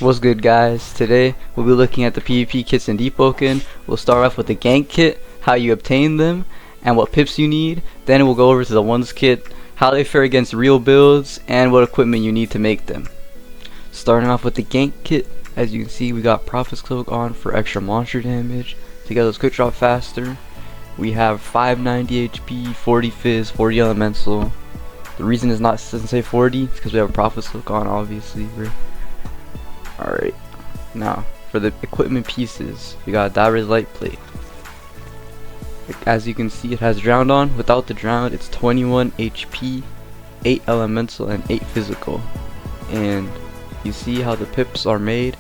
What's good, guys? Today we'll be looking at the PvP kits in Deepwoken. We'll start off with the Gank Kit, how you obtain them, and what pips you need. Then we'll go over to the OneV1 Kit, how they fare against real builds, and what equipment you need to make them. Starting off with the Gank Kit, as you can see, we got Prophet's Cloak on for extra monster damage to get those quick drop faster. We have 590 HP, 40 Fizz, 40 Elemental. The reason it's not doesn't say 40 is because we have a Prophet's Cloak on, obviously. Alright, now for the equipment pieces, we got Diver's Light Plate. As you can see, it has Drowned on. Without the Drowned, it's 21 HP, 8 Elemental, and 8 Physical. And you see how the pips are made.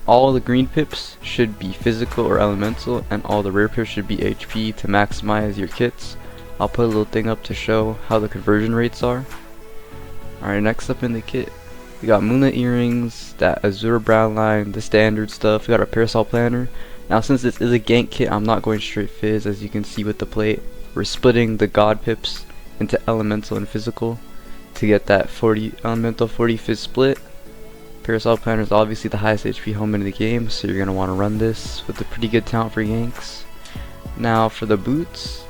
All the green pips should be Physical or Elemental, and all the rare pips should be HP to maximize your kits. I'll put a little thing up to show how the conversion rates are. Alright, next up in the kit, we got Moonlit Earrings, that Azure Brown line, the standard stuff. We got our Parasol Planner. Now since this is a gank kit, I'm not going straight Fizz, as you can see with the plate. We're splitting the God pips into Elemental and Physical to get that 40 Elemental, 40 Fizz split. Parasol Planner is obviously the highest HP helmet in the game, so you're going to want to run this with a pretty good talent for ganks. Now for the boots,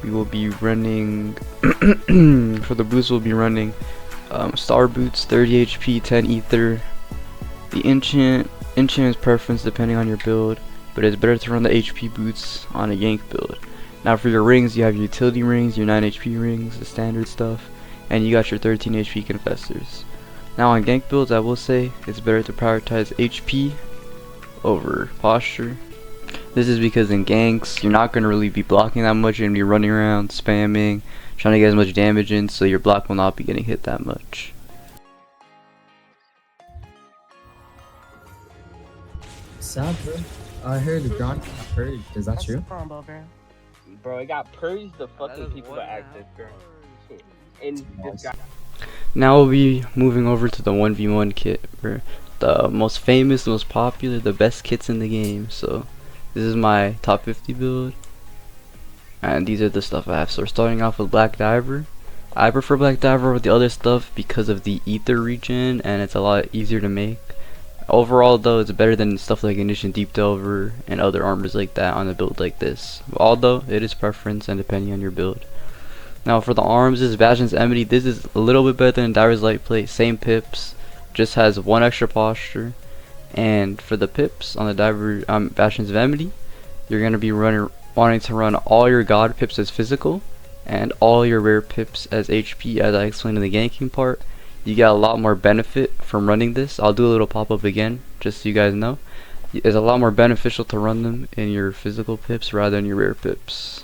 we will be running Star Boots, 30 HP, 10 Ether. The enchant is preference depending on your build, but it's better to run the HP boots on a gank build. Now for your rings, you have your utility rings, your 9 HP rings, the standard stuff, and you got your 13 HP confessors. Now on gank builds, I will say it's better to prioritize HP over posture. This is because in ganks, you're not going to really be blocking that much. You're going to be running around, spamming, trying to get as much damage in, so your block will not be getting hit that much. Sad, bro. I heard the ground got purged. Is that true? Bro, it got purged. The fucking people that active, bro. And this guy. Now we'll be moving over to the OneV1 Kit, bro. The most famous, most popular, the best kits in the game. So this is my top 50 build, and these are the stuff I have. So we're starting off with Black Diver. I prefer Black Diver over the other stuff because of the ether regen, and it's a lot easier to make. Overall though, it's better than stuff like Ignition Deep Delver and other armors like that on a build like this, although it is preference and depending on your build. Now for the arms, this is Bastion's Enmity. This is a little bit better than Diver's Light Plate, same pips, just has 1 extra posture. And for the pips on the Bastion's Enmity, you're going to be wanting to run all your God pips as Physical and all your rare pips as HP, as I explained in the ganking part. You get a lot more benefit from running this. I'll do a little pop-up again, just so you guys know. It's a lot more beneficial to run them in your Physical pips rather than your rare pips.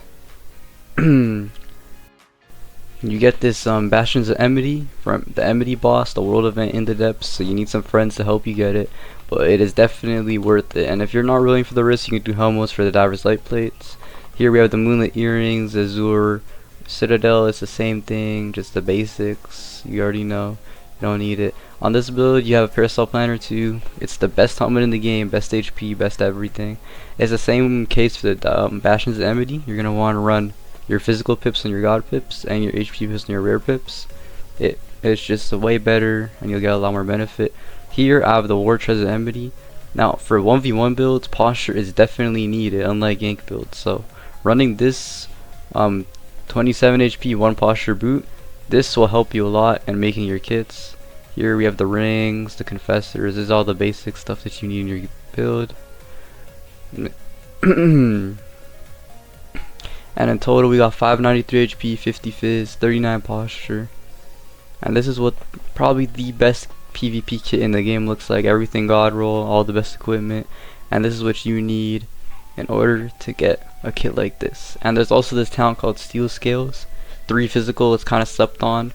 You get this Bastion's Enmity from the Enmity boss, the world event in the depths, so you need some friends to help you get it, but it is definitely worth it. And if you're not willing for the risk, you can do helmets for the Diver's Light Plates. Here we have the Moonlit Earrings, Azure, Citadel. It's the same thing, just the basics. You already know, you don't need it. On this build, you have Parasol Planner too. It's the best helmet in the game, best HP, best everything. It's the same case for the Bastion's Enmity. You're gonna want to run your Physical pips and your God pips, and your HP pips and your rare pips. It's just way better, and you'll get a lot more benefit. Here I have the War Treasure Enmity. Now for 1v1 builds, posture is definitely needed, unlike gank builds. So running this 27 HP 1 posture boot, this will help you a lot in making your kits. Here we have the rings, the confessors. This is all the basic stuff that you need in your build. And in total we got 593 HP, 50 Fizz, 39 posture. And this is what probably the best PvP kit in the game looks like. Everything God roll, all the best equipment, and this is what you need in order to get a kit like this. And there's also this talent called Steel Scales, 3 Physical. It's kind of slept on.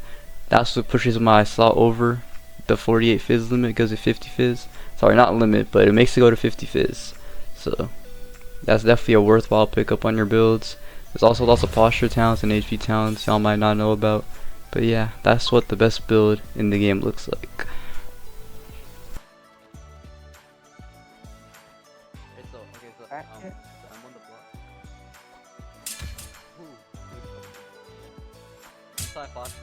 That's what pushes my slot over the 48 Fizz limit. It goes to 50 Fizz. Sorry, not limit, but it makes it go to 50 Fizz. So that's definitely a worthwhile pickup on your builds. There's also lots of posture talents and HP talents y'all might not know about. But yeah, that's what the best build in the game looks like. I'm on the block. Inside posture,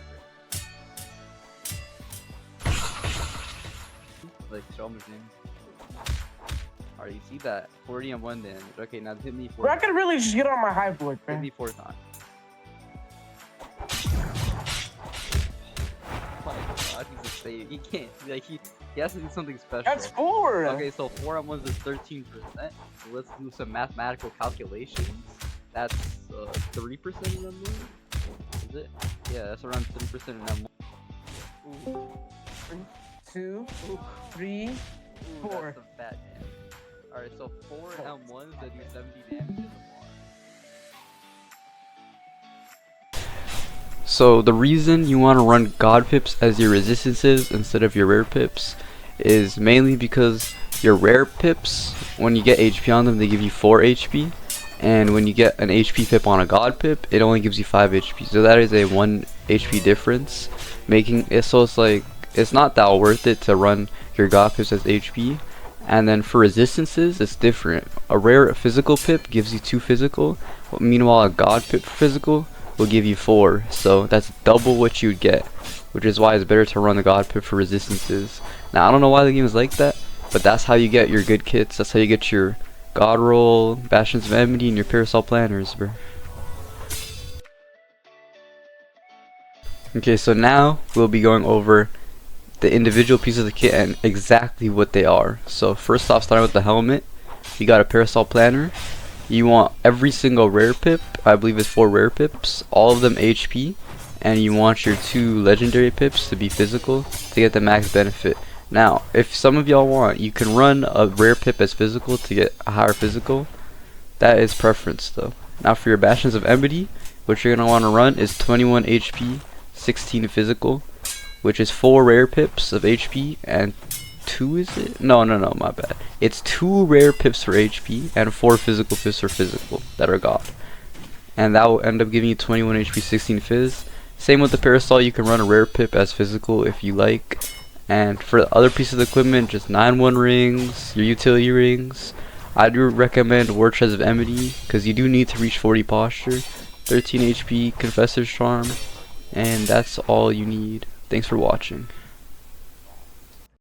like show me things. Alright, you see that? 40 and 1 damage. Okay, now hit me 4 Bro, I times. could really just get on my high board, Hit bro. me 4 times. Oh my god, he's a save. He can't. Like, he has to do something special. That's 4. Okay, so 4 on 1s is 13%. So let's do some mathematical calculations. That's 3% in M1? Is it? Yeah, that's around 3% in M1. Ooh. 2, Ooh. 3, Ooh, 4. that's some fat damage. Alright, so 4 M1s that do 70 damage in the bar. So the reason you want to run God Pips as your resistances instead of your rare pips is mainly because your rare pips, when you get HP on them, they give you 4 HP. And when you get an HP pip on a God Pip, it only gives you 5 HP. So that is a 1 HP difference, making it so it's like it's not that worth it to run your God Pips as HP. And then for resistances, it's different. A rare physical pip gives you 2 physical, meanwhile a God Pip physical will give you 4. So that's double what you'd get, which is why it's better to run the God Pip for resistances. Now I don't know why the game is like that, but that's how you get your good kits. That's how you get your God Roll, Bastions of Enmity, and your Parasol Planners, bro. Okay, so now we'll be going over the individual pieces of the kit and exactly what they are. So first off, starting with the helmet, you got a Parasol Planner. You want every single rare pip, I believe it's 4 rare pips, all of them HP, and you want your 2 legendary pips to be physical to get the max benefit. Now, if some of y'all want, you can run a rare pip as physical to get a higher physical. That is preference though. Now for your Bastions of Enmity, what you're going to want to run is 21 HP, 16 physical, which is 4 rare pips of HP and 2 is it? No, my bad. It's 2 rare pips for HP and 4 physical pips for physical that are God. And that will end up giving you 21 HP, 16 fizz. Same with the Parasol, you can run a rare pip as physical if you like. And for the other pieces of equipment, just 9-1 rings, your utility rings. I do recommend War Chest of Enmity because you do need to reach 40 posture, 13 HP, Confessor's Charm, and that's all you need. Thanks for watching.